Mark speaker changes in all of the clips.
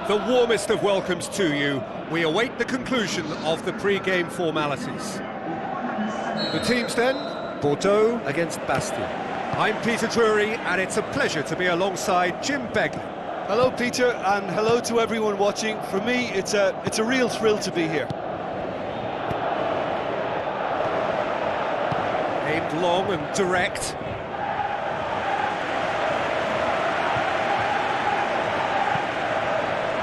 Speaker 1: The warmest of welcomes to you. We await the conclusion of the pre-game formalities. The teams then, Bordeaux against Bastia. I'm Peter Drury, and it's a pleasure to be alongside Jim Begley.
Speaker 2: Hello Peter, and hello to everyone watching. For me, it's a real thrill to be here.
Speaker 1: Aimed long and direct.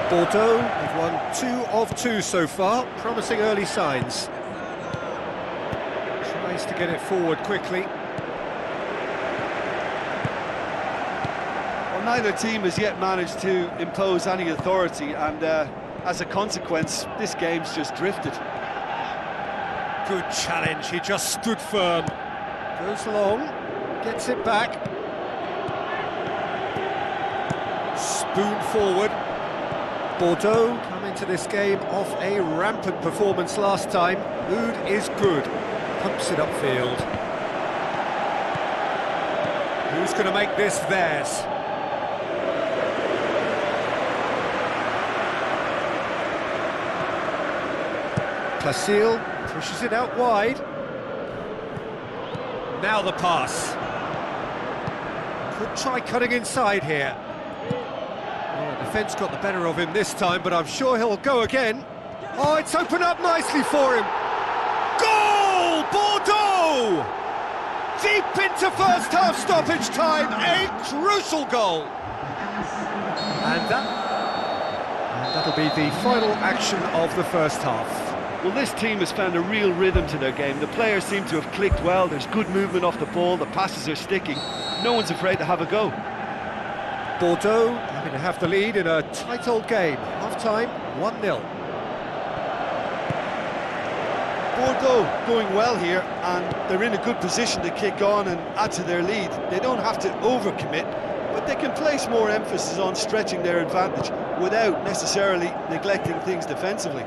Speaker 1: Bordeaux have won 2 of 2 so far, promising early signs. Tries to get it forward quickly.
Speaker 2: Well, neither team has yet managed to impose any authority, and as a consequence, this game's just drifted.
Speaker 1: Good challenge, he just stood firm. Goes long, gets it back. Spoon forward. Bordeaux come into this game off a rampant performance last time. Mood is good. Pumps it upfield. Who's going to make this theirs? Placille pushes it out wide. Now the pass. Could try cutting inside here. Well, the defence got the better of him this time, but I'm sure he'll go again. Oh, it's opened up nicely for him. Goal! Bordeaux! Deep into first half stoppage time, a crucial goal. And that'll be the final action of the first half.
Speaker 2: Well, this team has found a real rhythm to their game. The players seem to have clicked well. There's good movement off the ball. The passes are sticking. No one's afraid to have a go.
Speaker 1: Bordeaux having to have the lead in a tight old game. Half-time, 1-0.
Speaker 2: Bordeaux going well here, and they're in a good position to kick on and add to their lead. They don't have to overcommit, but they can place more emphasis on stretching their advantage without necessarily neglecting things defensively.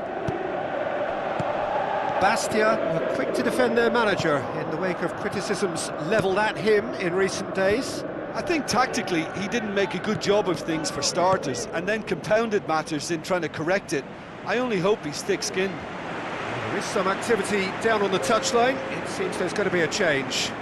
Speaker 1: Bastia were quick to defend their manager in the wake of criticisms levelled at him in recent days.
Speaker 2: I think tactically he didn't make a good job of things for starters, and then compounded matters in trying to correct it. I only hope he's thick-skinned.
Speaker 1: There is some activity down on the touchline. It seems there's going to be a change.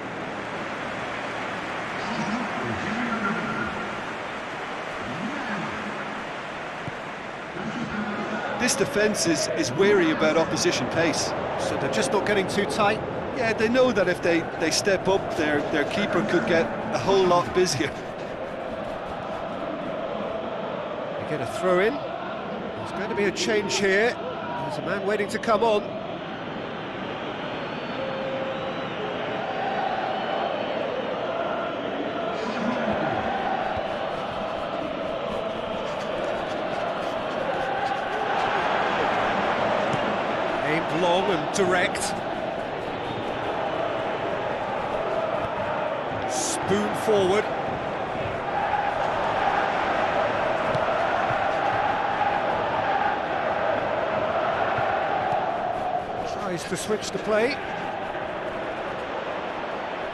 Speaker 2: This defence is wary about opposition pace.
Speaker 1: So they're just not getting too tight?
Speaker 2: Yeah, they know that if they step up, their keeper could get a whole lot busier.
Speaker 1: They get a throw in. There's going to be a change here. There's a man waiting to come on. Aimed long and direct. Spoon forward. Tries to switch the play.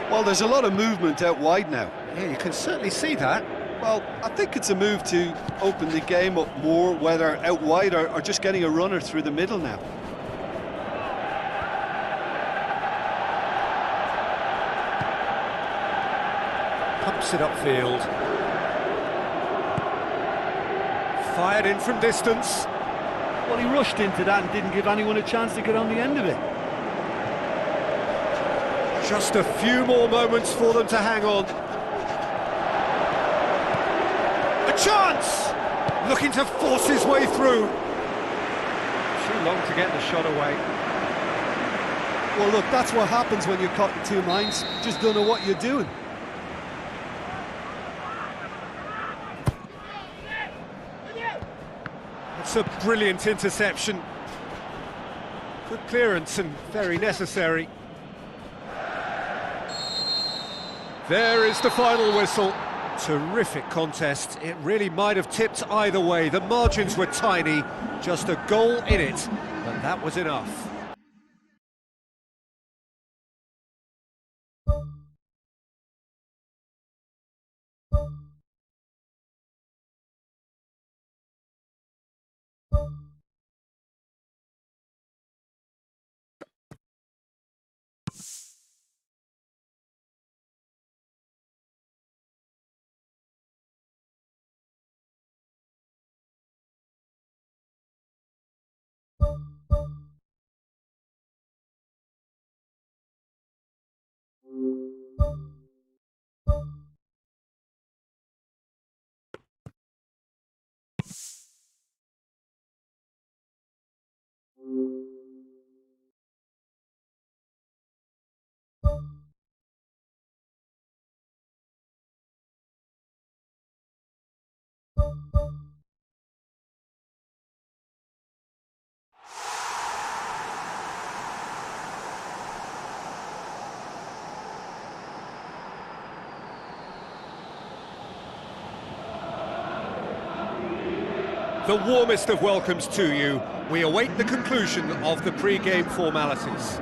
Speaker 2: Well, there's a lot of movement out wide now.
Speaker 1: Yeah, you can certainly see that.
Speaker 2: Well, I think it's a move to open the game up more, whether out wide or just getting a runner through the middle now.
Speaker 1: Pumps it upfield. Fired in from distance.
Speaker 2: Well, he rushed into that and didn't give anyone a chance to get on the end of it.
Speaker 1: Just a few more moments for them to hang on. A chance! Looking to force his way through. Too long to get the shot away.
Speaker 2: Well, look, that's what happens when you're caught in two minds. You just don't know what you're doing.
Speaker 1: It's a brilliant interception. Good clearance and very necessary. There is the final whistle. Terrific contest. It really might have tipped either way. The margins were tiny, just a goal in it, but that was enough. The warmest of welcomes to you. We await the conclusion of the pre-game formalities.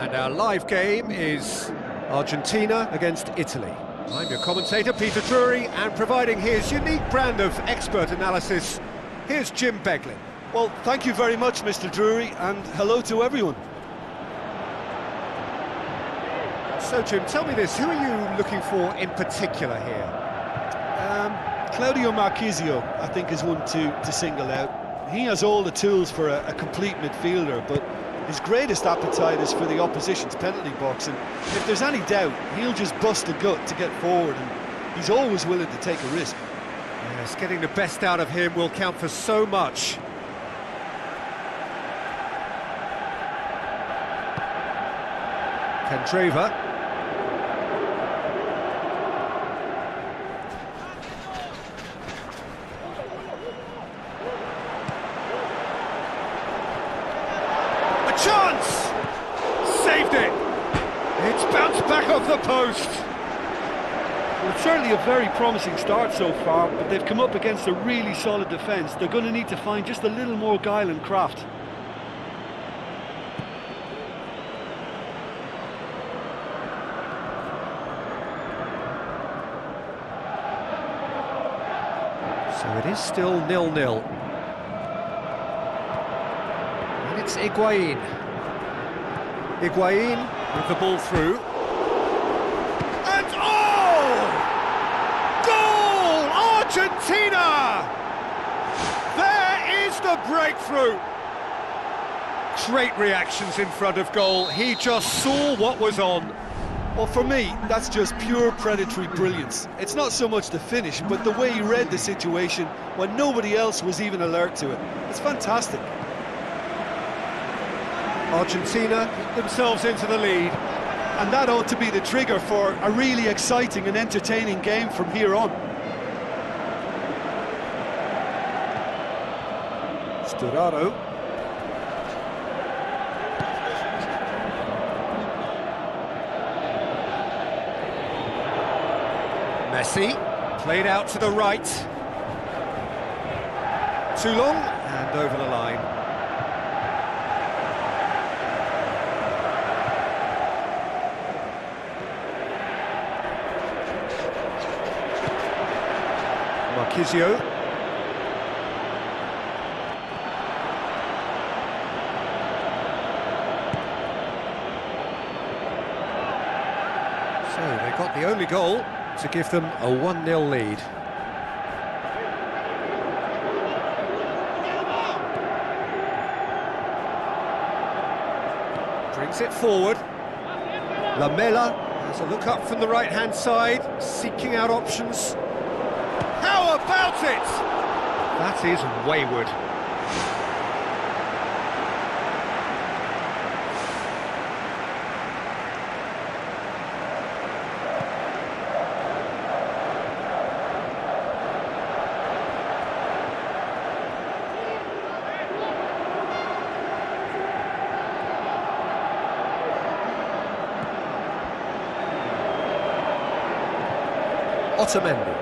Speaker 1: And our live game is Argentina against Italy. I'm your commentator, Peter Drury, and providing his unique brand of expert analysis, here's Jim Beglin.
Speaker 2: Well, thank you very much, Mr. Drury, and hello to everyone.
Speaker 1: So, Jim, tell me this, who are you looking for in particular here?
Speaker 2: Claudio Marchisio, I think, is one to single out. He has all the tools for a complete midfielder, but his greatest appetite is for the opposition's penalty box, and if there's any doubt, he'll just bust a gut to get forward, and he's always willing to take a risk.
Speaker 1: Yes, getting the best out of him will count for so much. Candreva. Chance! Saved it! It's bounced back off the post!
Speaker 3: Well, it's certainly a very promising start so far, but they've come up against a really solid defence. They're going to need to find just a little more guile and craft.
Speaker 1: So it is still 0-0. It's Higuain. Higuain with the ball through. And oh! Goal! Argentina! There is the breakthrough. Great reactions in front of goal. He just saw what was on.
Speaker 2: Well, for me, that's just pure predatory brilliance. It's not so much the finish, but the way he read the situation when nobody else was even alert to it. It's fantastic.
Speaker 1: Argentina get themselves into the lead.
Speaker 2: And that ought to be the trigger for a really exciting and entertaining game from here on.
Speaker 1: Sturaro. Messi, played out to the right. Too long, and over the line. Marchisio. So they got the only goal to give them a 1-0 lead. Brings it forward. Lamela has a look up from the right-hand side, seeking out options. How about it? That is wayward. Otamendi.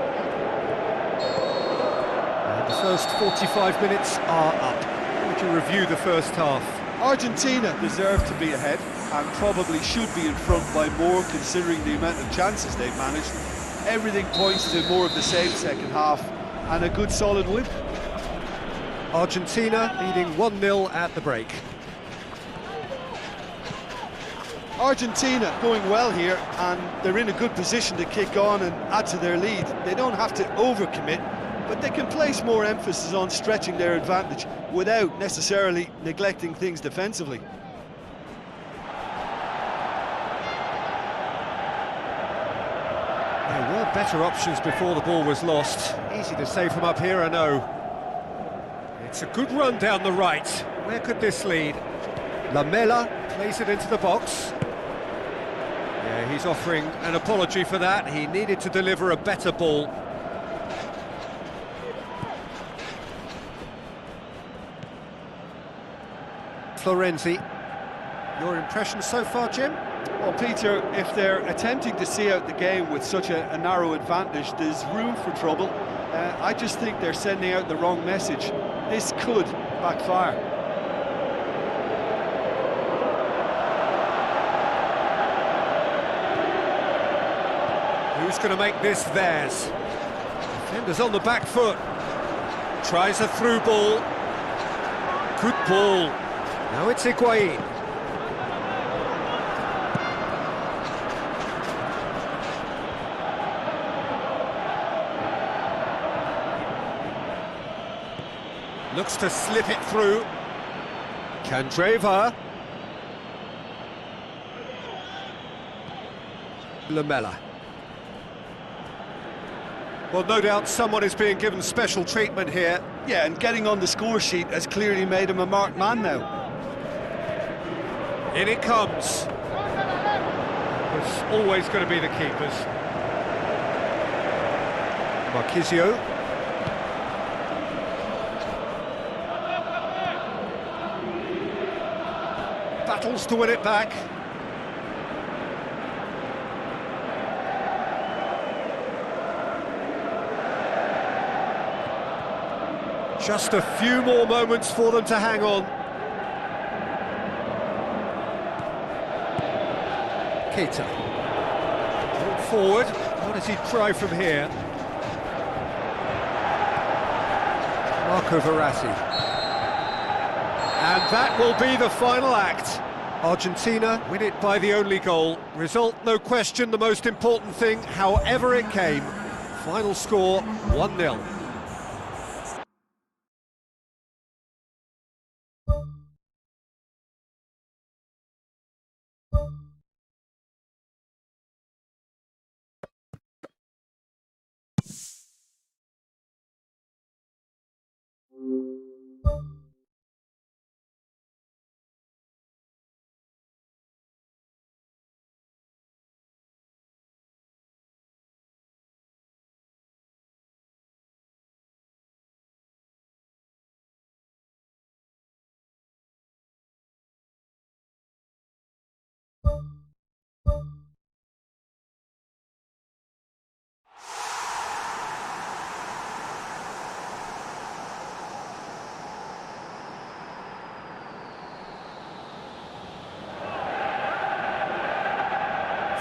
Speaker 1: The first 45 minutes are up. How would you review the first half?
Speaker 2: Argentina deserve to be ahead and probably should be in front by more considering the amount of chances they've managed. Everything points to more of the same second half and a good solid win.
Speaker 1: Argentina leading 1-0 at the break.
Speaker 2: Argentina going well here, and they're in a good position to kick on and add to their lead. They don't have to overcommit, but they can place more emphasis on stretching their advantage without necessarily neglecting things defensively.
Speaker 1: There were better options before the ball was lost. Easy to say from up here, I know. It's a good run down the right. Where could this lead? Lamela plays it into the box. Yeah, he's offering an apology for that. He needed to deliver a better ball. Florenzi. Your impression so far, Jim?
Speaker 2: Well, Peter, if they're attempting to see out the game with such a narrow advantage, there's room for trouble. I just think they're sending out the wrong message. This could backfire.
Speaker 1: Who's going to make this theirs? Defender's on the back foot. Tries a through ball. Good ball. Now it's Higuain. Looks to slip it through. Candreva. Lamela. Well, no doubt someone is being given special treatment here.
Speaker 2: Yeah, and getting on the score sheet has clearly made him a marked man now.
Speaker 1: In it comes. It's always going to be the keepers. Marquisio. Battles to win it back. Just a few more moments for them to hang on. Keita. Forward. What does he try from here? Marco Verratti. And that will be the final act. Argentina win it by the only goal. Result, no question, the most important thing, however it came. Final score, 1-0.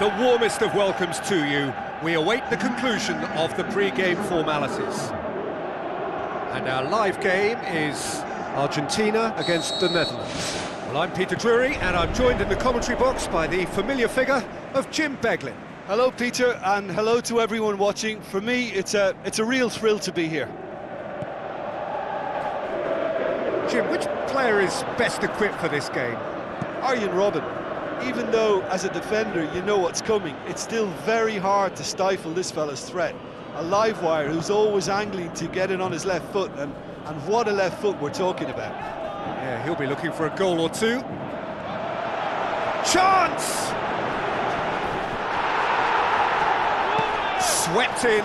Speaker 1: The warmest of welcomes to you. We await the conclusion of the pre-game formalities. And our live game is Argentina against the Netherlands. Well, I'm Peter Drury, and I'm joined in the commentary box by the familiar figure of Jim Beglin.
Speaker 2: Hello, Peter, and hello to everyone watching. For me, it's a real thrill to be here.
Speaker 1: Jim, which player is best equipped for this game?
Speaker 2: Arjen Robben. Even though, as a defender, you know what's coming, it's still very hard to stifle this fella's threat. A live wire who's always angling to get it on his left foot, and what a left foot we're talking about.
Speaker 1: Yeah, he'll be looking for a goal or two. Chance! Swept in.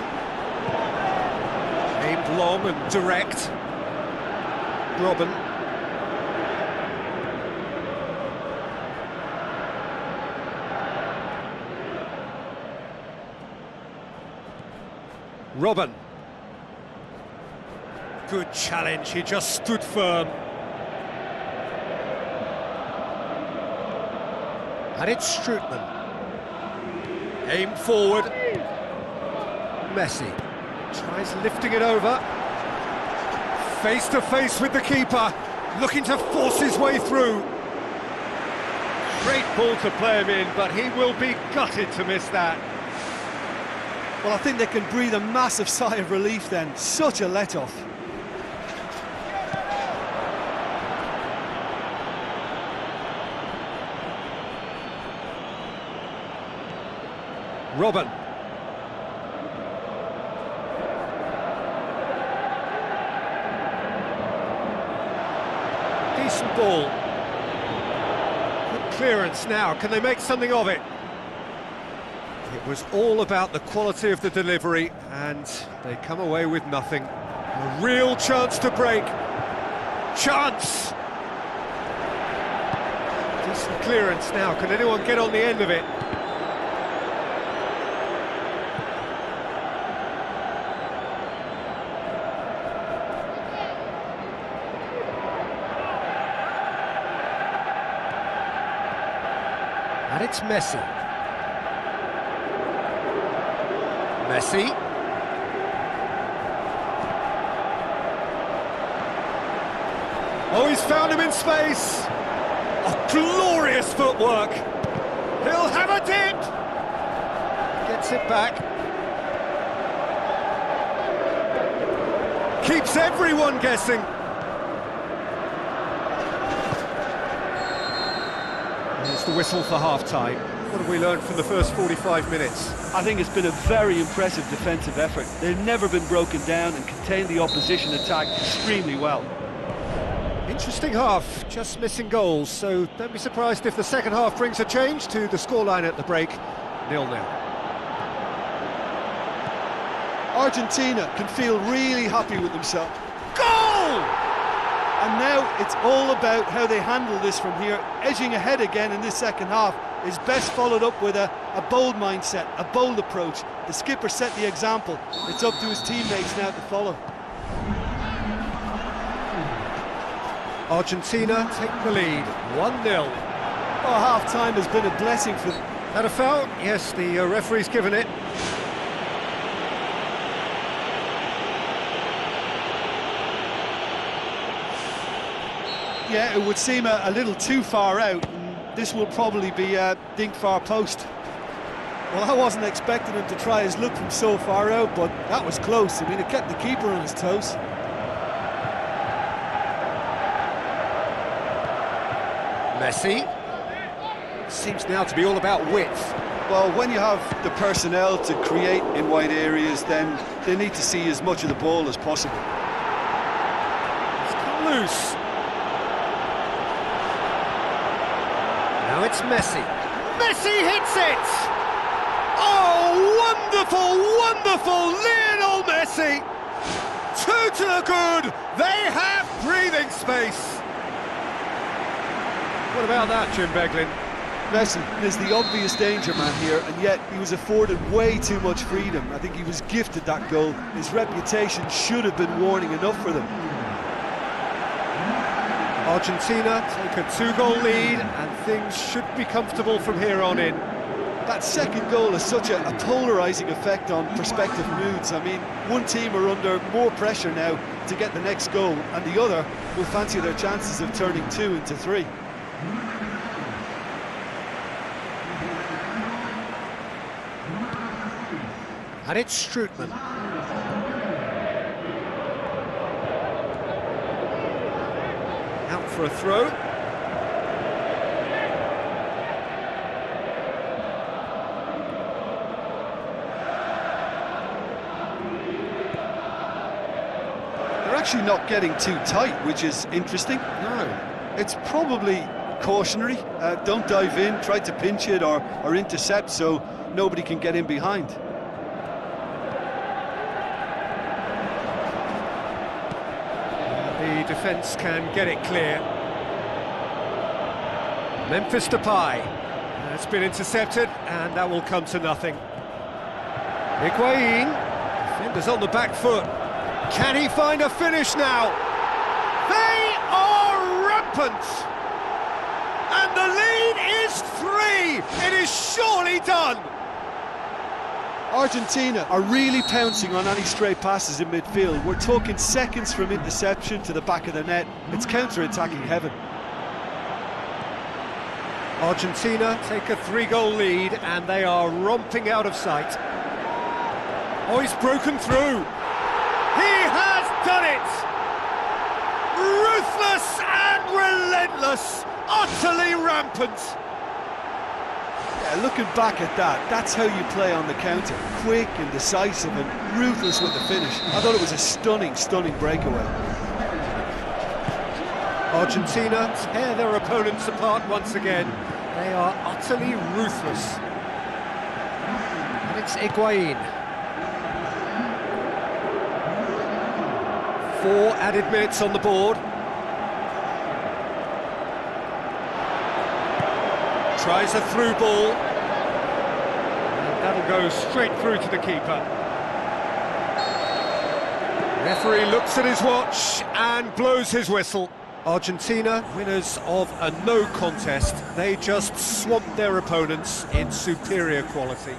Speaker 1: Aimed long and direct. Robben. Robben. Good challenge, he just stood firm. And it's Strootman. Aimed forward. Messi tries lifting it over. Face to face with the keeper, looking to force his way through. Great ball to play him in, but he will be gutted to miss that.
Speaker 2: Well, I think they can breathe a massive sigh of relief then. Such a let-off.
Speaker 1: Robben. Decent ball. Good clearance now. Can they make something of it? It was all about the quality of the delivery, and they come away with nothing. A real chance to break. Chance! Decent clearance now. Can anyone get on the end of it? And it's Messi. Messi. Oh, he's found him in space. Oh, glorious footwork. He'll have a dip. Gets it back. Keeps everyone guessing. Here's the whistle for half-time. What have we learned from the first 45 minutes?
Speaker 3: I think it's been a very impressive defensive effort. They've never been broken down and contained the opposition attack extremely well.
Speaker 1: Interesting half, just missing goals, so don't be surprised if the second half brings a change to the scoreline at the break, 0-0.
Speaker 2: Argentina can feel really happy with themselves.
Speaker 1: Goal!
Speaker 2: And now it's all about how they handle this from here. Edging ahead again in this second half is best followed up with a bold mindset, a bold approach. The skipper set the example. It's up to his teammates now to follow.
Speaker 1: Argentina take the lead, 1-0.
Speaker 2: Oh, half-time has been a blessing for them.
Speaker 1: Had a foul? Yes, the referee's given it.
Speaker 2: Yeah, it would seem a little too far out, and this will probably be dink far post. Well, I wasn't expecting him to try his luck from so far out, but that was close. I mean, it kept the keeper on his toes.
Speaker 1: Messi. Seems now to be all about width.
Speaker 2: Well, when you have the personnel to create in wide areas, then they need to see as much of the ball as possible.
Speaker 1: It's come loose. Now it's Messi. Messi hits it! Oh, wonderful, wonderful Lionel Messi! Two to the good. They have breathing space. What about that, Jim Beglin?
Speaker 2: Messi is the obvious danger man here, and yet he was afforded way too much freedom. I think he was gifted that goal. His reputation should have been warning enough for them.
Speaker 1: Argentina take a two-goal lead, and things should be comfortable from here on in.
Speaker 2: That second goal has such a polarising effect on prospective moods. I mean, one team are under more pressure now to get the next goal, and the other will fancy their chances of turning 2 into 3.
Speaker 1: And it's Strootman. Out for a throw.
Speaker 2: They're actually not getting too tight, which is interesting.
Speaker 1: No.
Speaker 2: It's probably cautionary. Don't dive in, try to pinch it or intercept so nobody can get in behind.
Speaker 1: The defence can get it clear. Memphis Depay. That's been intercepted, and that will come to nothing. Higuain. Defenders on the back foot. Can he find a finish now? They are rampant! And the lead is 3! It is surely done!
Speaker 2: Argentina are really pouncing on any stray passes in midfield. We're talking seconds from interception to the back of the net. It's counter-attacking heaven.
Speaker 1: Argentina take a 3-goal lead, and they are romping out of sight. Oh, he's broken through. He has done it! Ruthless and relentless, utterly rampant.
Speaker 2: Yeah, looking back at that, that's how you play on the counter. Quick and decisive and ruthless with the finish. I thought it was a stunning, stunning breakaway.
Speaker 1: Argentina tear their opponents apart once again. They are utterly ruthless. And it's Higuain. 4 added minutes on the board. Tries a through ball. And that'll go straight through to the keeper. Referee looks at his watch and blows his whistle. Argentina, winners of a no contest. They just swamped their opponents in superior quality.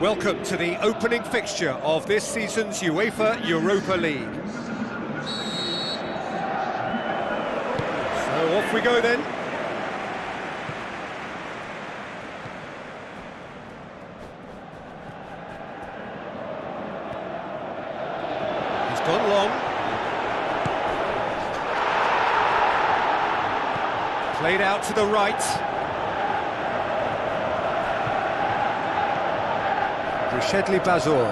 Speaker 1: Welcome to the opening fixture of this season's UEFA Europa League. So off we go then. He's gone long. Played out to the right. Shedley Bazor.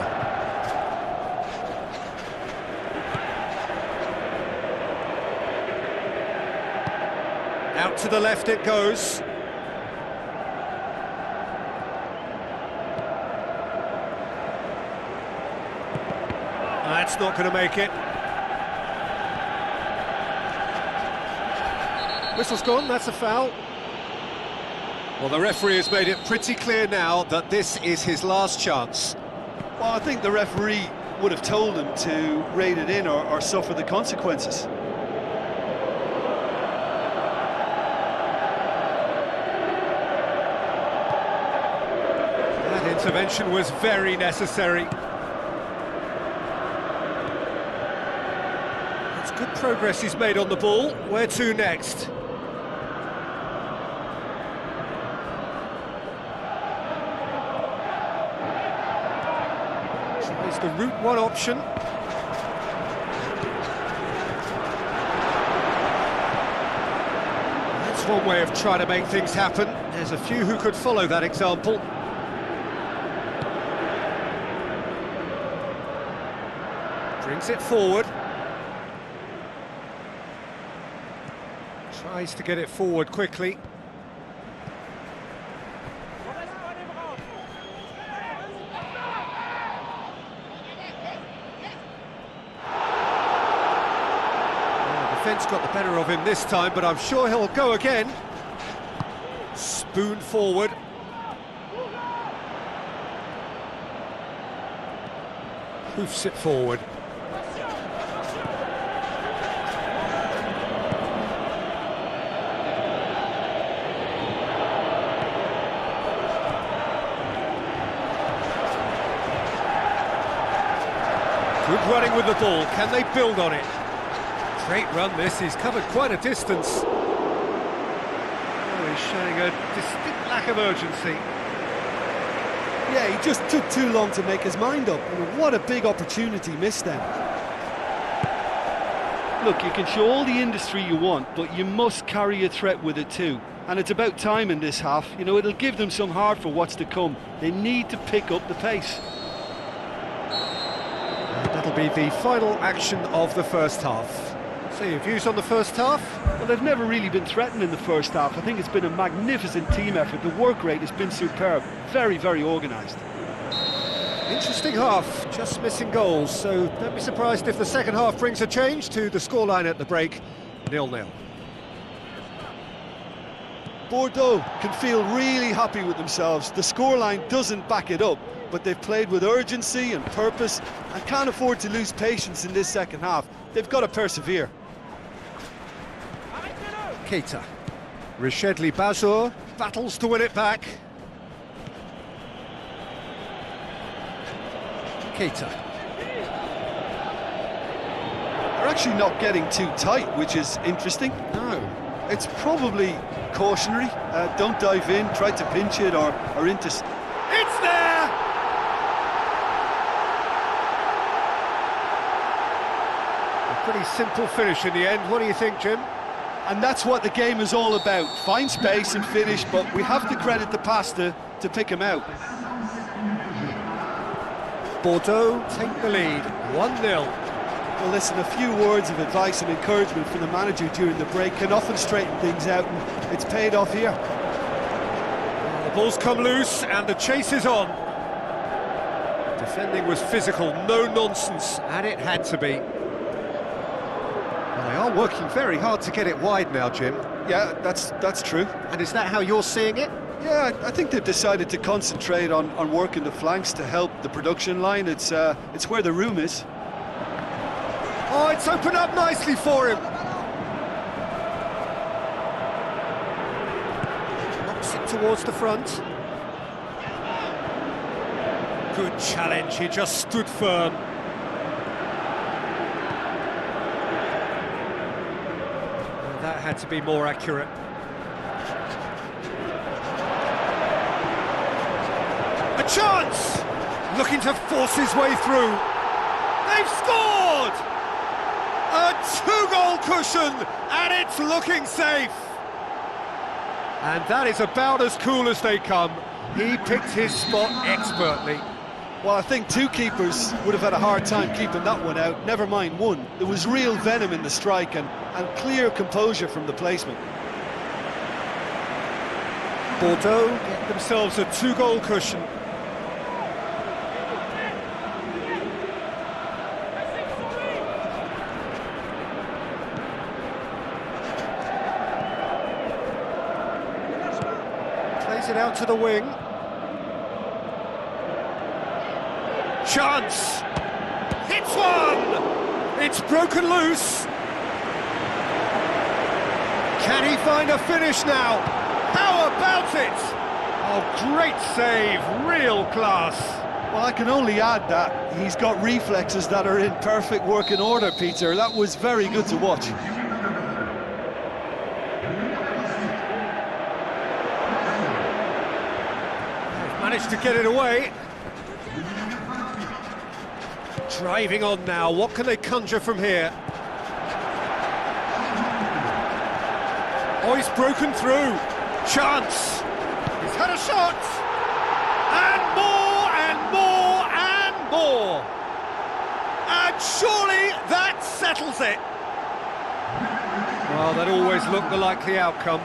Speaker 1: Out to the left it goes. That's not going to make it. Whistle's gone, that's a foul. Well, the referee has made it pretty clear now that this is his last chance.
Speaker 2: Well, I think the referee would have told him to rate it in or suffer the consequences.
Speaker 1: That intervention was very necessary. It's good progress he's made on the ball. Where to next? It's the route one option. That's one way of trying to make things happen. There's a few who could follow that example. Brings it forward. Tries to get it forward quickly. Defence got the better of him this time, but I'm sure he'll go again. Spoon forward. Hoofs it forward. Good running with the ball. Can they build on it? Great run this, he's covered quite a distance. Oh, he's showing a distinct lack of urgency.
Speaker 2: Yeah, he just took too long to make his mind up. And what a big opportunity missed then.
Speaker 3: Look, you can show all the industry you want, but you must carry a threat with it too. And it's about time in this half. You know, it'll give them some heart for what's to come. They need to pick up the pace.
Speaker 1: And that'll be the final action of the first half. So your views on the first half?
Speaker 3: Well, they've never really been threatened in the first half. I think it's been a magnificent team effort. The work rate has been superb. Very, very organised.
Speaker 1: Interesting half, just missing goals. So don't be surprised if the second half brings a change to the scoreline at the break. 0-0.
Speaker 2: Bordeaux can feel really happy with themselves. The scoreline doesn't back it up, but they've played with urgency and purpose and can't afford to lose patience in this second half. They've got to persevere.
Speaker 1: Keita. Shedley Bazor battles to win it back. Keita.
Speaker 2: They're actually not getting too tight, which is interesting.
Speaker 1: No.
Speaker 2: It's probably cautionary. Don't dive in, try to pinch it or into...
Speaker 1: It's there! A pretty simple finish in the end. What do you think, Jim?
Speaker 2: And that's what the game is all about. Find space and finish, but we have to credit the pasta to pick him out.
Speaker 1: Bordeaux take the lead, 1-0.
Speaker 2: Well, listen, a few words of advice and encouragement from the manager during the break can often straighten things out, and it's paid off here.
Speaker 1: The ball's come loose and the chase is on. Defending was physical, no nonsense, and it had to be. Well, they are working very hard to get it wide now, Jim.
Speaker 2: Yeah, that's true.
Speaker 1: And is that how you're seeing it?
Speaker 2: Yeah, I think they've decided to concentrate on working the flanks to help the production line. It's where the room is.
Speaker 1: Oh, it's opened up nicely for him. Knocks it towards the front. Good challenge, he just stood firm. Well, that had to be more accurate. A chance! Looking to force his way through. They've scored! A two-goal cushion, and it's looking safe. And that is about as cool as they come. He picked his spot expertly.
Speaker 2: Well, I think two keepers would have had a hard time keeping that one out, never mind one. There was real venom in the strike and clear composure from the placement.
Speaker 1: Bordeaux get themselves a two-goal cushion. Plays it out to the wing. Chance! Hits one! It's broken loose. Can he find a finish now? How about it? Oh, great save, real class.
Speaker 2: Well, I can only add that he's got reflexes that are in perfect working order, Peter. That was very good to watch.
Speaker 1: Managed to get it away. Driving on now, what can they conjure from here? Oh, he's broken through. Chance! He's had a shot! And more, and more, and more! And surely that settles it! Well, that always looked the likely outcome.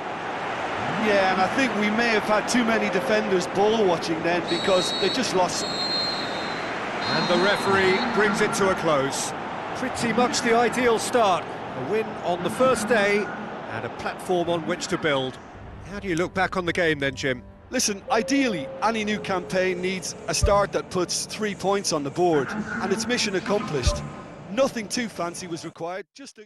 Speaker 2: Yeah, and I think we may have had too many defenders ball watching then because they just lost.
Speaker 1: And the referee brings it to a close. Pretty much the ideal start. A win on the first day and a platform on which to build. How do you look back on the game then, Jim?
Speaker 2: Listen, ideally, any new campaign needs a start that puts 3 points on the board, and it's mission accomplished. Nothing too fancy was required, just a...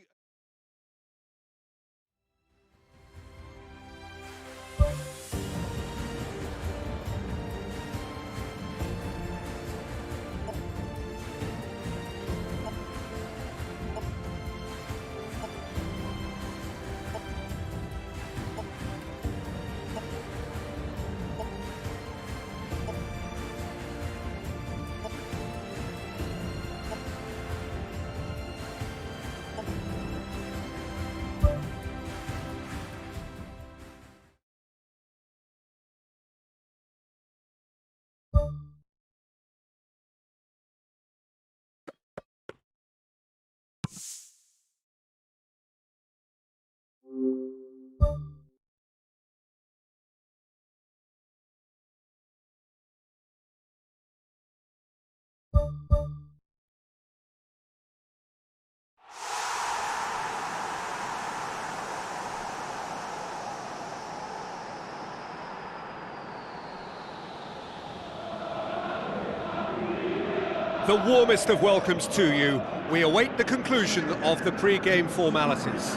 Speaker 1: The warmest of welcomes to you. We await the conclusion of the pre-game formalities.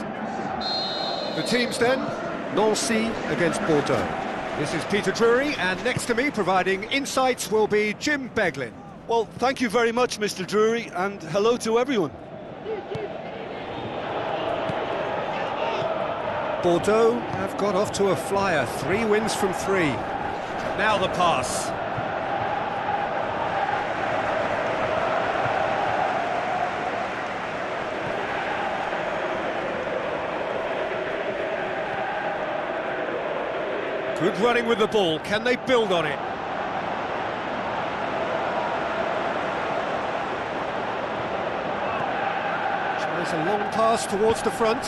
Speaker 1: The teams then, Nancy against Bordeaux. This is Peter Drury, and next to me providing insights will be Jim Beglin.
Speaker 2: Well, thank you very much, Mr. Drury, and hello to everyone.
Speaker 1: Bordeaux have got off to a flyer, 3 wins from 3. Now the pass. Good running with the ball, can they build on it? Tries a long pass towards the front.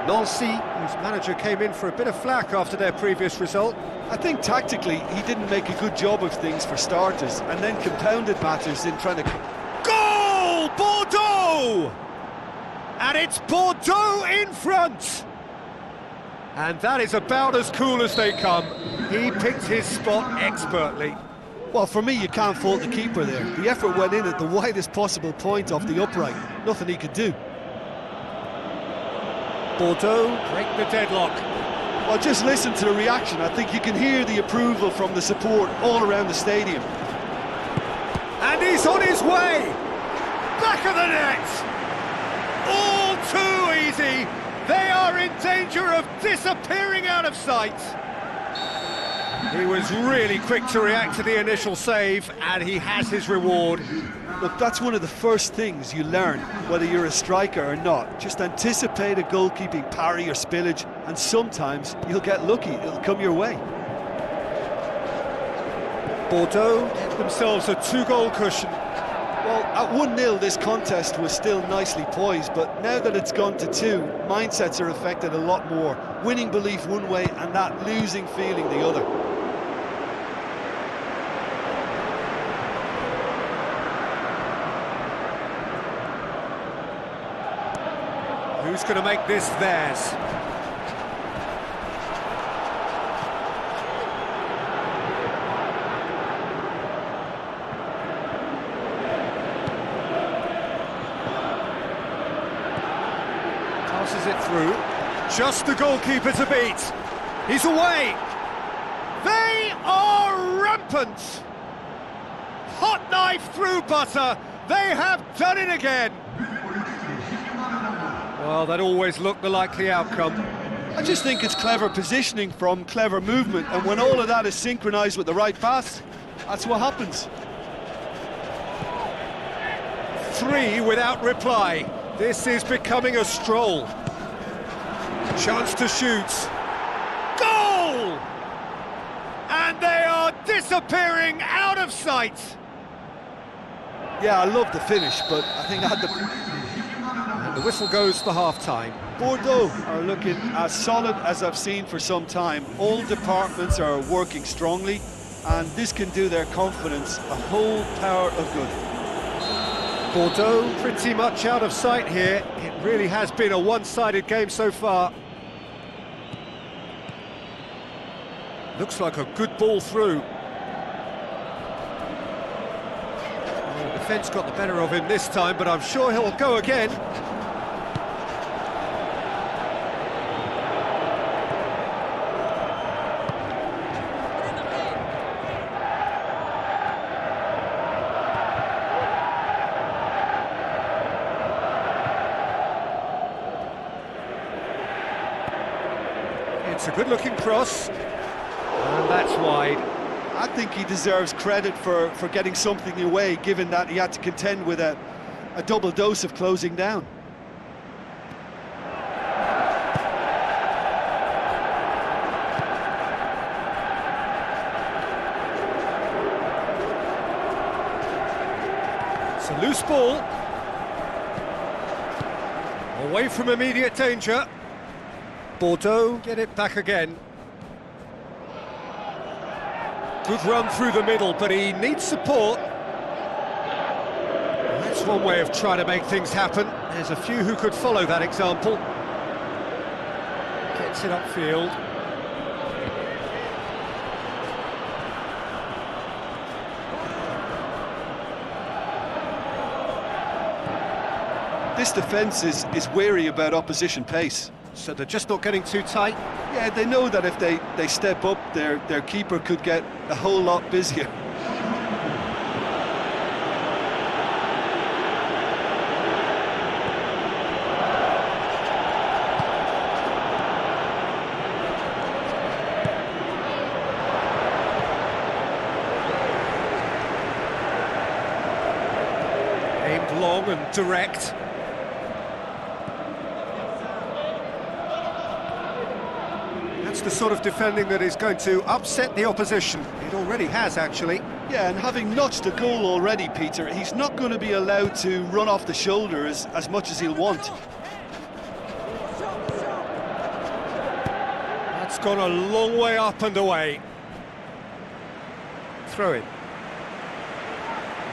Speaker 1: Nancy, whose manager came in for a bit of flack after their previous result.
Speaker 2: I think tactically he didn't make a good job of things for starters, and then compounded matters in trying to...
Speaker 1: Goal! Bordeaux! And it's Bordeaux in front! And that is about as cool as they come. He picked his spot expertly.
Speaker 2: Well, for me, you can't fault the keeper there. The effort went in at the widest possible point off the upright. Nothing he could do.
Speaker 1: Bordeaux break the deadlock.
Speaker 2: Well, just listen to the reaction. I think you can hear the approval from the support all around the stadium.
Speaker 1: And he's on his way! Back of the net! All too easy! They are in danger of disappearing out of sight! He was really quick to react to the initial save, and he has his reward.
Speaker 2: Look, that's one of the first things you learn, whether you're a striker or not. Just anticipate a goalkeeping parry or spillage, and sometimes you'll get lucky, it'll come your way.
Speaker 1: Bordeaux get themselves a 2-goal cushion.
Speaker 2: Well, at 1-0 this contest was still nicely poised, but now that it's gone to 2, mindsets are affected a lot more. Winning belief one way and that losing feeling the other.
Speaker 1: Who's going to make this theirs? Passes it through. Just the goalkeeper to beat. He's away. They are rampant. Hot knife through butter. They have done it again. Well, that always looked the likely outcome.
Speaker 2: I just think it's clever positioning from clever movement, and when all of that is synchronised with the right pass, that's what happens.
Speaker 1: 3 without reply. This is becoming a stroll. Chance to shoot. Goal! And they are disappearing out of sight.
Speaker 2: Yeah, I love the finish, but I think I had the...
Speaker 1: The whistle goes for half-time.
Speaker 2: Bordeaux are looking as solid as I've seen for some time. All departments are working strongly, and this can do their confidence a whole power of good.
Speaker 1: Bordeaux pretty much out of sight here. It really has been a one-sided game so far. Looks like a good ball through. Well, the defence got the better of him this time, but I'm sure he'll go again. It's a good-looking cross, and that's wide.
Speaker 2: I think he deserves credit for getting something away, given that he had to contend with a double dose of closing down.
Speaker 1: It's a loose ball. Away from immediate danger. Bordeaux get it back again. Good run through the middle, but he needs support. That's one way of trying to make things happen. There's a few who could follow that example. Gets it upfield.
Speaker 2: This defence is wary about opposition pace.
Speaker 1: So they're just not getting too tight.
Speaker 2: Yeah, they know that if they step up, their keeper could get a whole lot busier.
Speaker 1: Aimed long and direct. That's the sort of defending that is going to upset the opposition. It already has, actually.
Speaker 2: Yeah, and having notched a goal already, Peter, he's not going to be allowed to run off the shoulder as much as he'll want.
Speaker 1: That's gone a long way up and away. Throw in.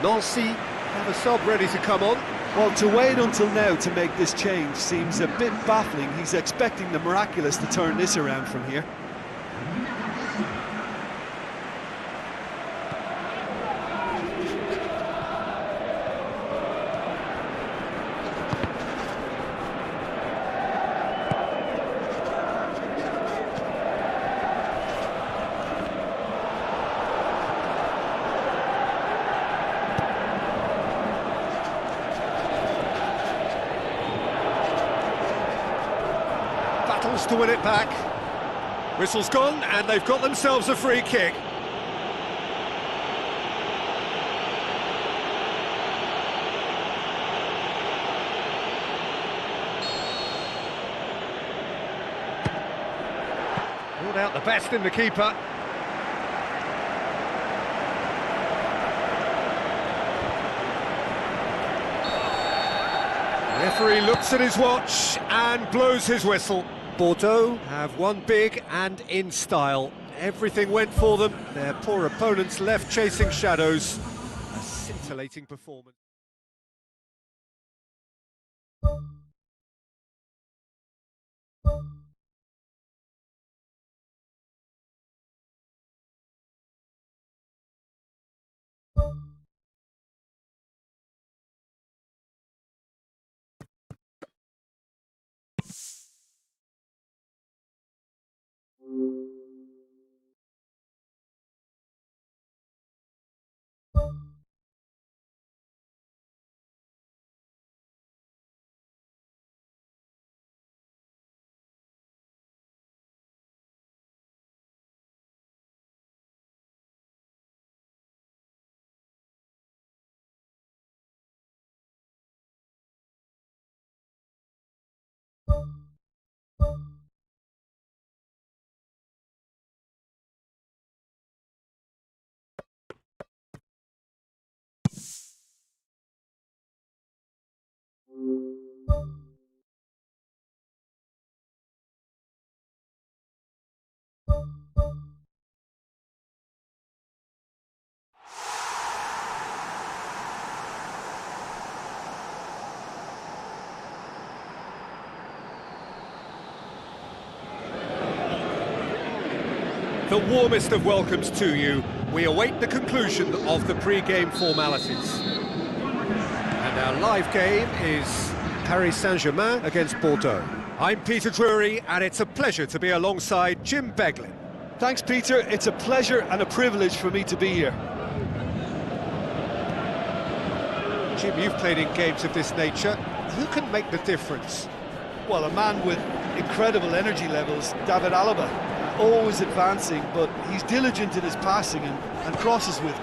Speaker 1: Nancy have a sub ready to come on.
Speaker 2: Well, to wait until now to make this change seems a bit baffling. He's expecting the miraculous to turn this around from here.
Speaker 1: Battles to win it back. Whistle's gone, and they've got themselves a free kick. Ruled out the best in the keeper. The referee looks at his watch and blows his whistle. Bordeaux have won big and in style. Everything went for them. Their poor opponents left chasing shadows. A scintillating performance. The warmest of welcomes to you. We await the conclusion of the pre-game formalities. And our live game is Paris Saint-Germain against Bordeaux. I'm Peter Drury, and it's a pleasure to be alongside Jim Beglin.
Speaker 2: Thanks, Peter. It's a pleasure and a privilege for me to be here.
Speaker 1: Jim, you've played in games of this nature. Who can make the difference?
Speaker 2: Well, a man with incredible energy levels, David Alaba. Always advancing, but he's diligent in his passing and crosses with...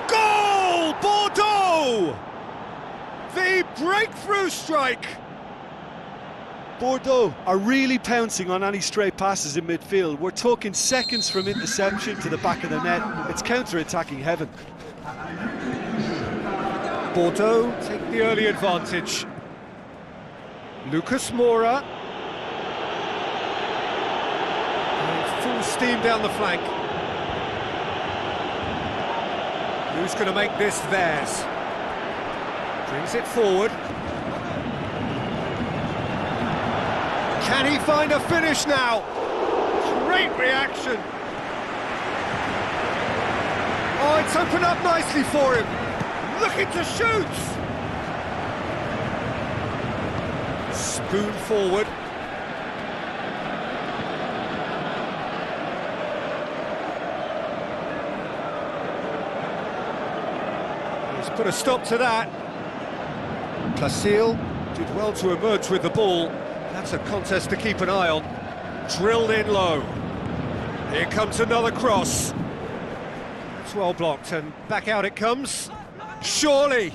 Speaker 1: Goal! Bordeaux! The breakthrough strike!
Speaker 2: Bordeaux are really pouncing on any stray passes in midfield. We're talking seconds from interception to the back of the net. It's counter-attacking heaven.
Speaker 1: Bordeaux take the early advantage. Lucas Moura. Full steam down the flank. Who's going to make this theirs? Brings it forward. Can he find a finish now? Great reaction. Oh, it's opened up nicely for him. Looking to shoot. Spoon forward. He's put a stop to that. Placile did well to emerge with the ball. That's a contest to keep an eye on. Drilled in low. Here comes another cross. It's well blocked, and back out it comes. Surely!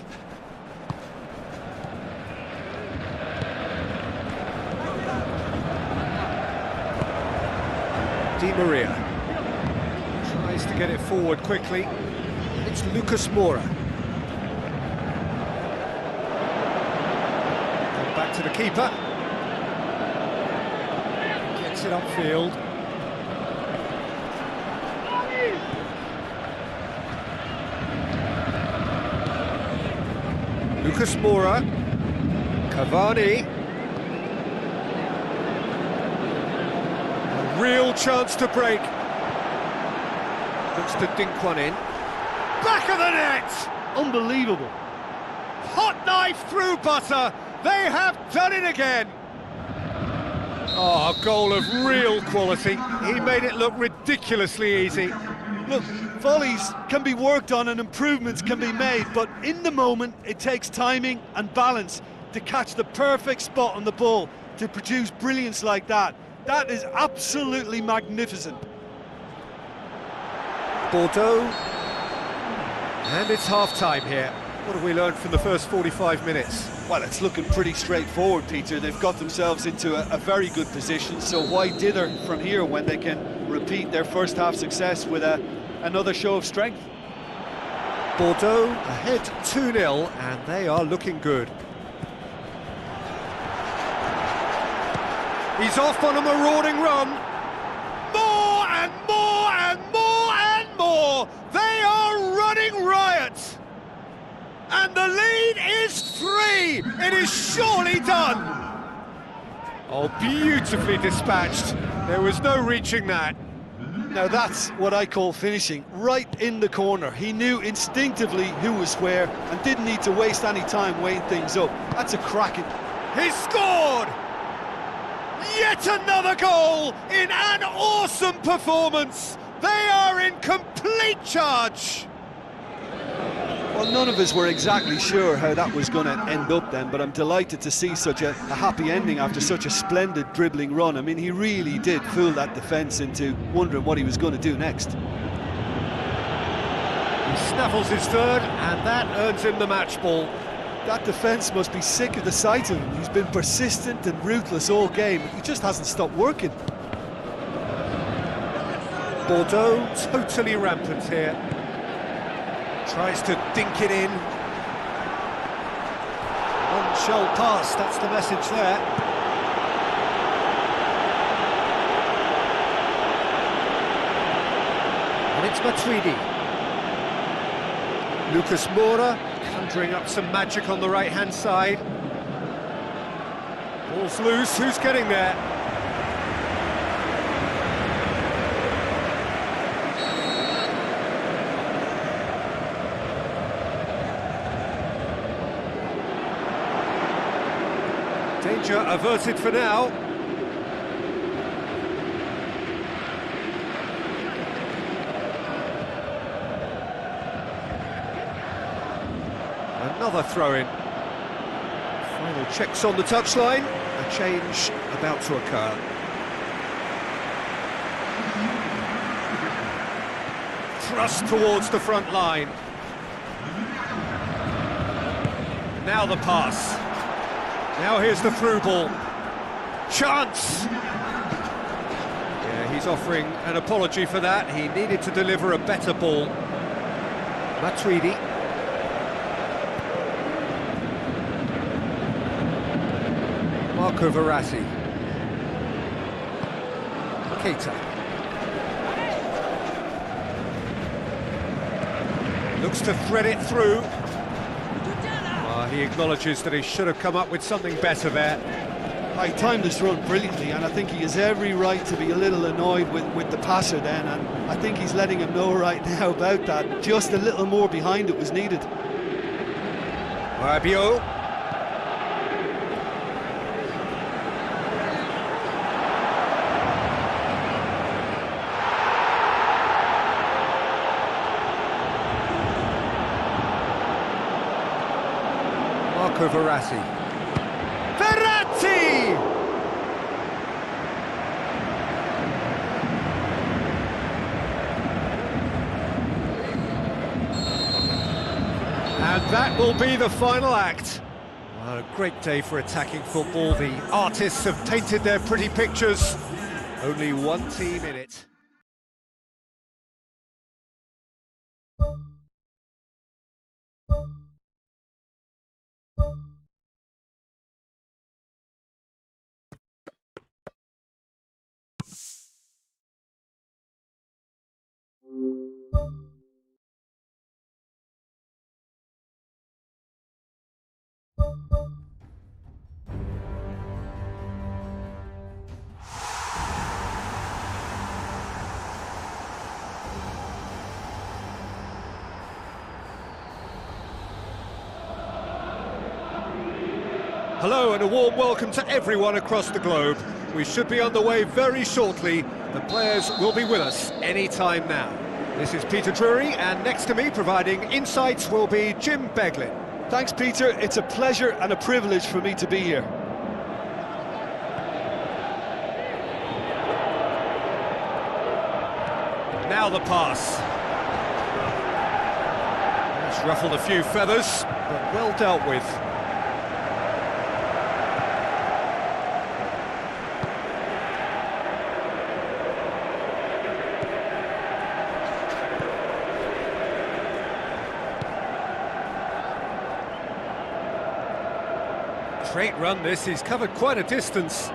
Speaker 1: Di Maria tries to get it forward quickly. It's Lucas Moura. Back to the keeper. Gets it upfield. Lucas Moura. Cavani. A real chance to break. Looks to dink one in. Back of the net!
Speaker 3: Unbelievable.
Speaker 1: Hot knife through butter. They have done it again! Oh, a goal of real quality. He made it look ridiculously easy.
Speaker 2: Look, volleys can be worked on and improvements can be made, but in the moment it takes timing and balance to catch the perfect spot on the ball to produce brilliance like that. That is absolutely magnificent.
Speaker 1: Bordeaux. And it's half-time here. What have we learned from the first 45 minutes?
Speaker 2: Well, it's looking pretty straightforward, Peter. They've got themselves into a very good position, so why dither from here when they can repeat their first half success with another show of strength?
Speaker 1: Bordeaux ahead 2-0, and they are looking good. He's off on a marauding run. More and more and more and more! They are running riot! And the lead is 3! It is surely done! Oh, beautifully dispatched. There was no reaching that.
Speaker 2: Now that's what I call finishing, right in the corner. He knew instinctively who was where and didn't need to waste any time weighing things up. That's a cracking.
Speaker 1: He scored! Yet another goal in an awesome performance! They are in complete charge!
Speaker 2: Well, none of us were exactly sure how that was going to end up then, but I'm delighted to see such a happy ending after such a splendid dribbling run. I mean, he really did fool that defence into wondering what he was going to do next.
Speaker 1: He snaffles his third, and that earns him the match ball.
Speaker 2: That defence must be sick of the sight of him. He's been persistent and ruthless all game. He just hasn't stopped working.
Speaker 1: Bordeaux totally rampant here. Tries to dink it in. One shall pass, that's the message there. And it's Matuidi. Lucas Moura conjuring up some magic on the right-hand side. Ball's loose, who's getting there? Danger averted for now. Another throw-in. Final checks on the touchline. A change about to occur. Thrust towards the front line. Now the pass. Now here's the through ball. Chance! Yeah, he's offering an apology for that. He needed to deliver a better ball. Matuidi. Marco Verratti. Keita. Looks to thread it through. He acknowledges that he should have come up with something better there.
Speaker 2: He timed this run brilliantly, and I think he has every right to be a little annoyed with the passer then, and I think he's letting him know right now about that. Just a little more behind it was needed.
Speaker 1: Rabiot. Marco Verratti. Verratti! And that will be the final act. Well, a great day for attacking football. The artists have painted their pretty pictures. Only one team in it. Hello and a warm welcome to everyone across the globe. We should be on the way very shortly. The players will be with us any time now. This is Peter Drury, and next to me providing insights will be Jim Beglin.
Speaker 2: Thanks, Peter. It's a pleasure and a privilege for me to be here.
Speaker 1: Now the pass. It's ruffled a few feathers, but well dealt with. Great run this, he's covered quite a distance.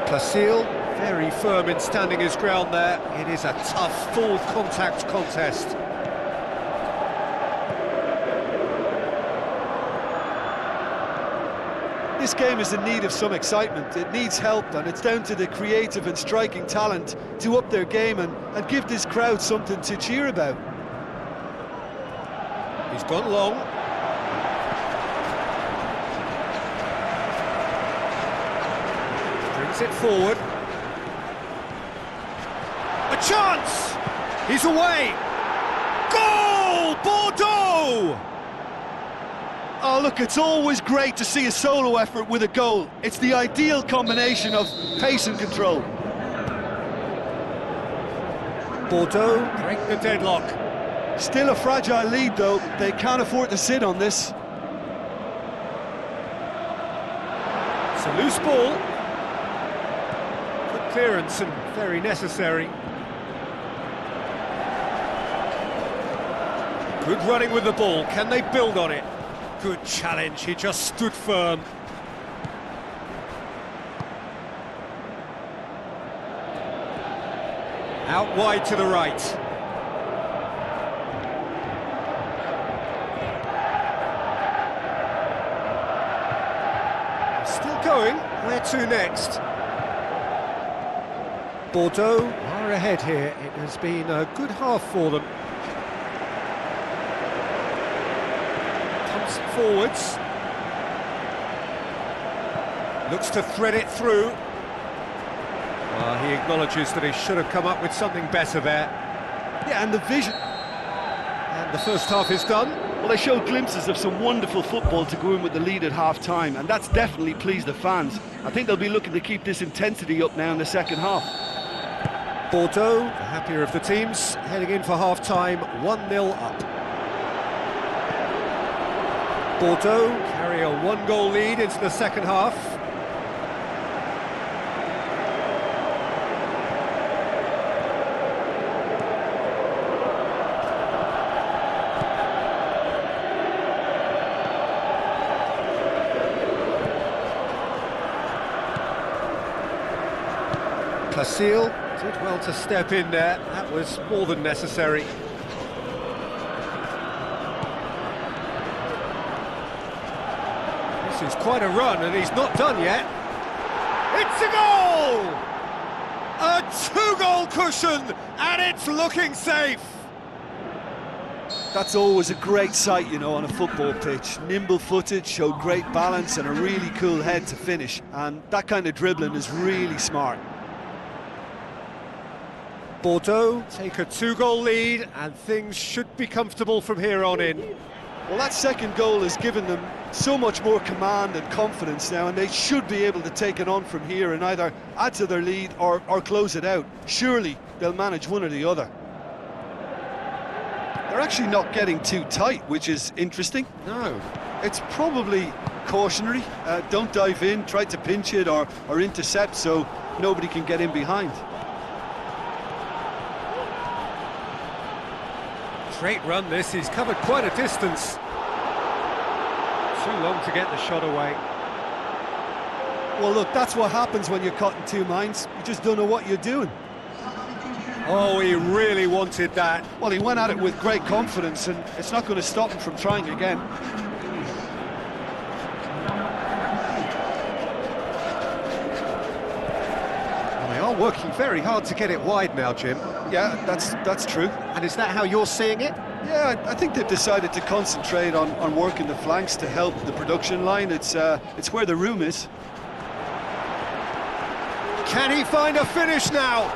Speaker 1: Placille, very firm in standing his ground there. It is a tough, full contact contest.
Speaker 2: This game is in need of some excitement. It needs help, and it's down to the creative and striking talent to up their game and give this crowd something to cheer about.
Speaker 1: He's gone long. Brings it forward. A chance! He's away! Goal! Bordeaux!
Speaker 2: Oh, look, it's always great to see a solo effort with a goal. It's the ideal combination of pace and control.
Speaker 1: Bordeaux break the deadlock.
Speaker 2: Still a fragile lead, though. They can't afford to sit on this.
Speaker 1: It's a loose ball. Good clearance and very necessary. Good running with the ball. Can they build on it? Good challenge, he just stood firm. Out wide to the right. Still going, where to next? Bordeaux are ahead here, it has been a good half for them. Forwards, looks to thread it through. He acknowledges that he should have come up with something better there.
Speaker 2: Yeah, and the vision.
Speaker 1: And the first half is done.
Speaker 3: Well, they showed glimpses of some wonderful football to go in with the lead at half-time, and that's definitely pleased the fans. I think they'll be looking to keep this intensity up now in the second half.
Speaker 1: Bordeaux, the happier of the teams, heading in for half-time, 1-0 up. Bordeaux carry a one-goal lead into the second half. Placille did well to step in there, that was more than necessary. This is quite a run, and he's not done yet. It's a goal! A two-goal cushion, and it's looking safe.
Speaker 2: That's always a great sight, you know, on a football pitch. Nimble-footed, showed great balance and a really cool head to finish. And that kind of dribbling is really smart.
Speaker 1: Bordeaux take a 2-goal lead, and things should be comfortable from here on in.
Speaker 2: Well, that second goal has given them so much more command and confidence now, and they should be able to take it on from here and either add to their lead or close it out. Surely they'll manage one or the other. They're actually not getting too tight, which is interesting.
Speaker 1: No.
Speaker 2: It's probably cautionary. Don't dive in, try to pinch it or intercept so nobody can get in behind.
Speaker 1: Great run this, he's covered quite a distance. Too long to get the shot away.
Speaker 2: Well, look, that's what happens when you're caught in two minds. You just don't know what you're doing.
Speaker 1: Oh, he really wanted that.
Speaker 2: Well, he went at it with great confidence, and it's not going to stop him from trying again.
Speaker 1: Well, they are working very hard to get it wide now, Jim.
Speaker 2: Yeah, that's true.
Speaker 1: And is that how you're seeing it?
Speaker 2: Yeah, I think they've decided to concentrate on working the flanks to help the production line. It's where the room is.
Speaker 1: Can he find a finish now?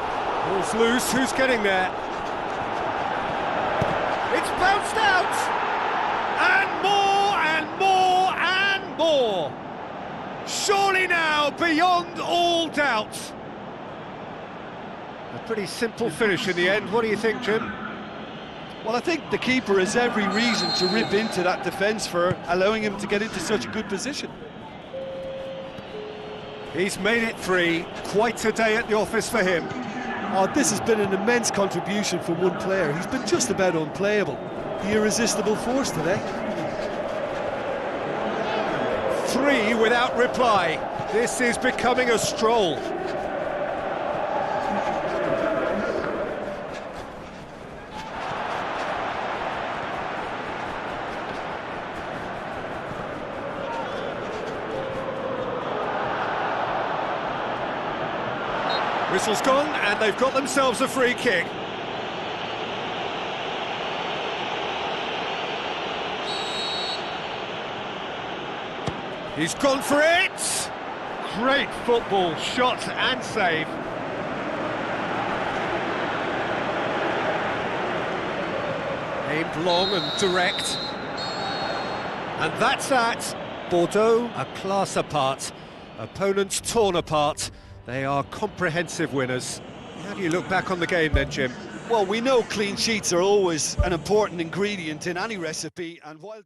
Speaker 1: Ball's loose, who's getting there? It's bounced out! And more, and more, and more! Surely now, beyond all doubt! A pretty simple finish in the end. What do you think, Jim?
Speaker 2: Well, I think the keeper has every reason to rip into that defence for allowing him to get into such a good position.
Speaker 1: He's made it 3. Quite a day at the office for him.
Speaker 2: Oh, this has been an immense contribution from one player. He's been just about unplayable. The irresistible force today.
Speaker 1: 3 without reply. This is becoming a stroll. Whistle's gone, and they've got themselves a free kick. He's gone for it! Great football, shot and save. Aimed long and direct. And that's that. Bordeaux, a class apart. Opponents torn apart. They are comprehensive winners. How do you look back on the game then, Jim?
Speaker 2: Well, we know clean sheets are always an important ingredient in any recipe, and while...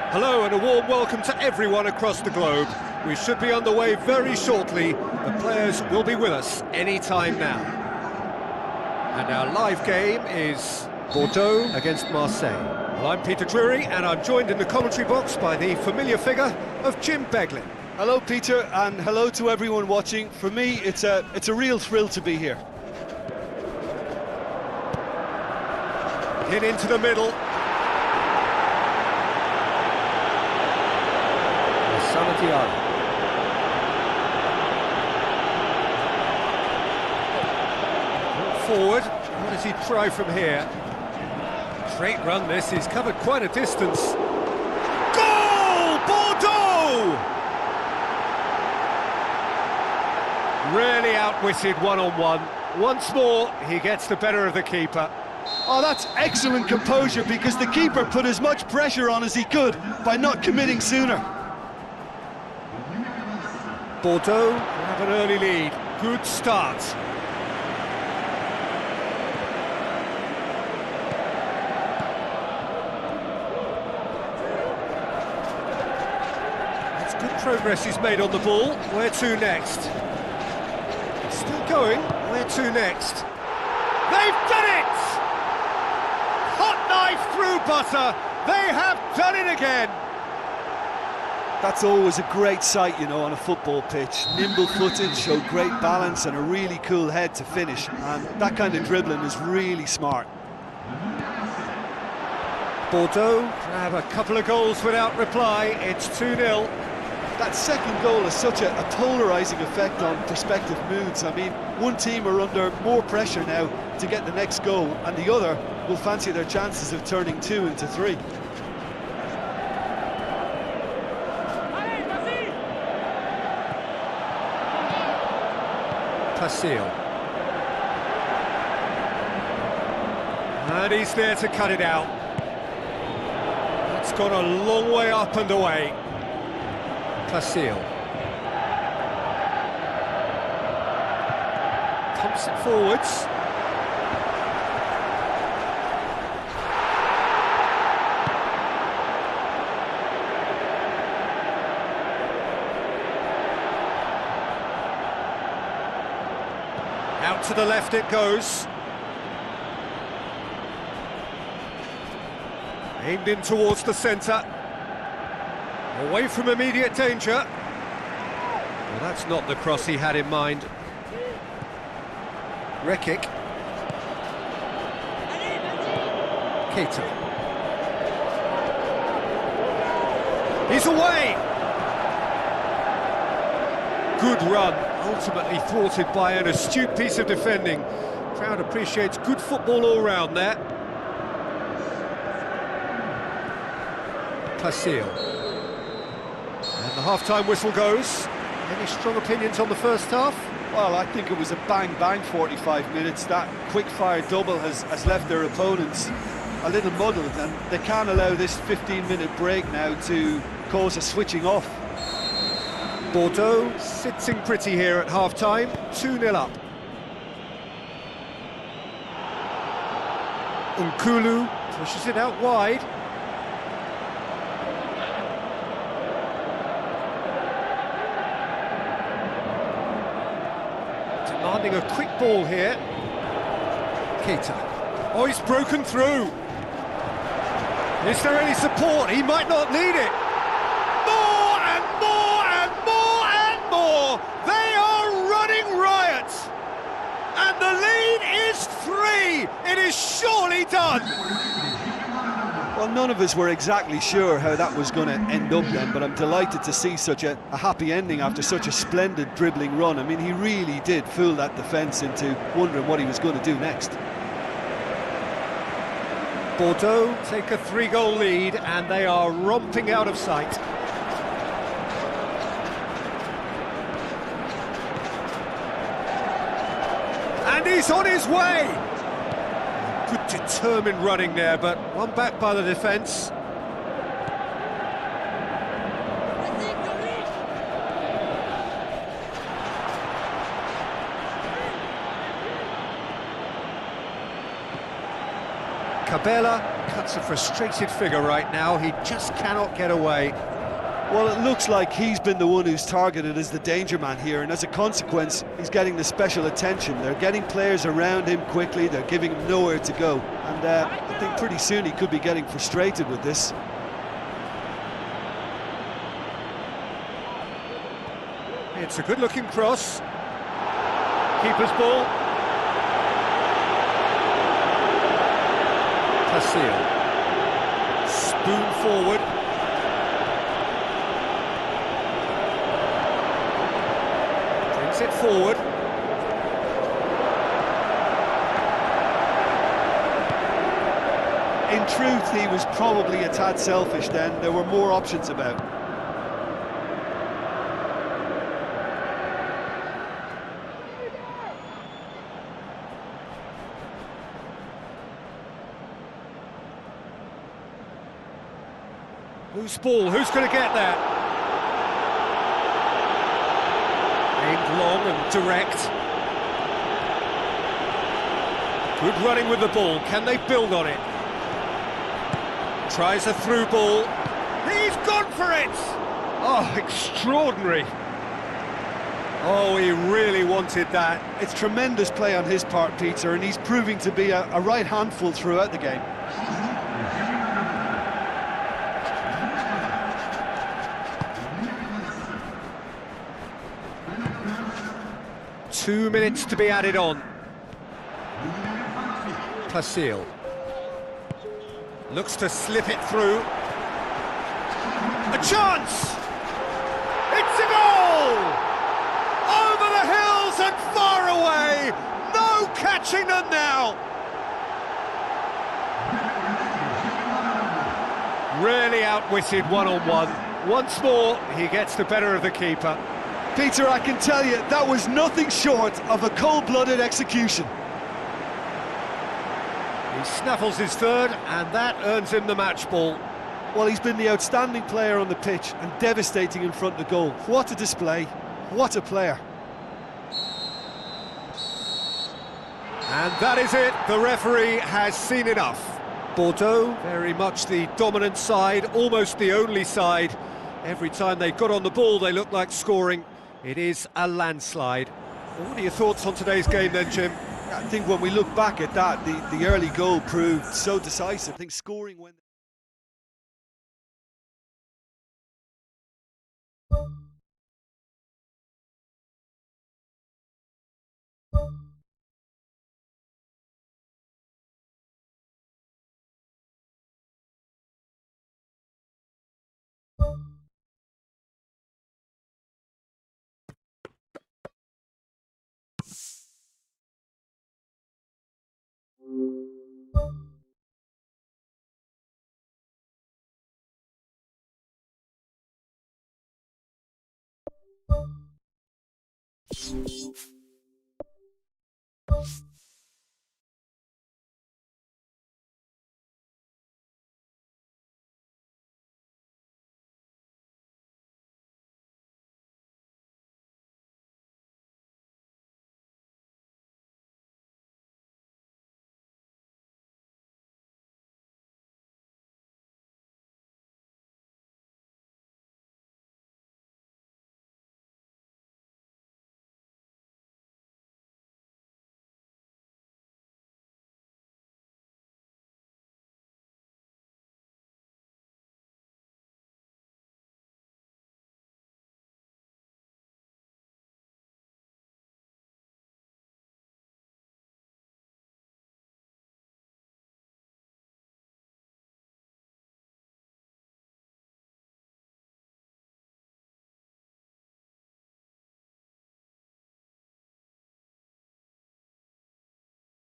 Speaker 1: Hello and a warm welcome to everyone across the globe. We should be on the way very shortly. The players will be with us any time now. And our live game is Bordeaux against Marseille. Well, I'm Peter Drury, and I'm joined in the commentary box by the familiar figure of Jim Beglin.
Speaker 2: Hello, Peter, and hello to everyone watching. For me, it's a real thrill to be here.
Speaker 1: Hit into the middle. Forward, what does he try from here? Great run this, he's covered quite a distance. Goal! Bordeaux! Really outwitted one-on-one. Once more, he gets the better of the keeper.
Speaker 2: Oh, that's excellent composure, because the keeper put as much pressure on as he could by not committing sooner.
Speaker 1: Bordeaux have an early lead. Good start. That's good progress he's made on the ball. Where to next? Still going. Where to next? They've done it! Hot knife through butter. They have done it again.
Speaker 2: That's always a great sight, you know, on a football pitch. Nimble-footed, showed great balance and a really cool head to finish. And that kind of dribbling is really smart.
Speaker 1: Bordeaux have a couple of goals without reply. It's 2-0.
Speaker 2: That second goal has such a polarising effect on prospective moods. I mean, one team are under more pressure now to get the next goal, and the other will fancy their chances of turning 2 into 3.
Speaker 1: Placille. And he's there to cut it out. It's gone a long way up and away. Placille. Pumps it forwards. Out to the left it goes. Aimed in towards the centre. Away from immediate danger. Well, that's not the cross he had in mind. Rekic. Keita. He's away! Good run, ultimately thwarted by an astute piece of defending. Crowd appreciates good football all round there. Placille. And the half-time whistle goes. Any strong opinions on the first half?
Speaker 2: Well, I think it was a bang-bang 45 minutes. That quick-fire double has left their opponents a little muddled, and they can't allow this 15-minute break now to cause a switching off.
Speaker 1: Bordeaux sitting pretty here at half-time, 2-0 up. Nkulu pushes it out wide. Demanding a quick ball here. Keita. Oh, he's broken through. Is there any support? He might not need it. More and more and more and more. They are running riot. And the lead is 3. It is surely done.
Speaker 2: Well, none of us were exactly sure how that was going to end up then, but I'm delighted to see such a happy ending after such a splendid dribbling run. I mean, he really did fool that defence into wondering what he was going to do next.
Speaker 1: Bordeaux take a 3-goal lead and they are romping out of sight. And he's on his way! Good determined running there, but one back by the defence. Cabela cuts a frustrated figure right now. He just cannot get away.
Speaker 2: Well, it looks like he's been the one who's targeted as the danger man here, and as a consequence, he's getting the special attention. They're getting players around him quickly, they're giving him nowhere to go, and I think pretty soon he could be getting frustrated with this.
Speaker 1: It's a good-looking cross. Keeper's ball. Placille. Spoon forward. Brings it forward.
Speaker 2: In truth, he was probably a tad selfish then. There were more options about.
Speaker 1: Loose ball, who's going to get there? Aimed long and direct. Good running with the ball, can they build on it? Tries a through ball. He's gone for it! Oh, extraordinary. Oh, he really wanted that.
Speaker 2: It's tremendous play on his part, Peter, and he's proving to be a right handful throughout the game.
Speaker 1: Two minutes to be added on. Placile looks to slip it through. A chance! It's a goal! Over the hills and far away! No catching them now! Really outwitted one-on-one. Once more, he gets the better of the keeper.
Speaker 2: Peter, I can tell you, that was nothing short of a cold-blooded execution.
Speaker 1: He snaffles his third, and that earns him the match ball.
Speaker 2: Well, he's been the outstanding player on the pitch and devastating in front of the goal. What a display, what a player.
Speaker 1: And that is it, the referee has seen enough. Bordeaux, very much the dominant side, almost the only side. Every time they got on the ball, they looked like scoring. It is a landslide. Well, what are your thoughts on today's game then, Jim?
Speaker 2: I think when we look back at that, the early goal proved so decisive. I think scoring when...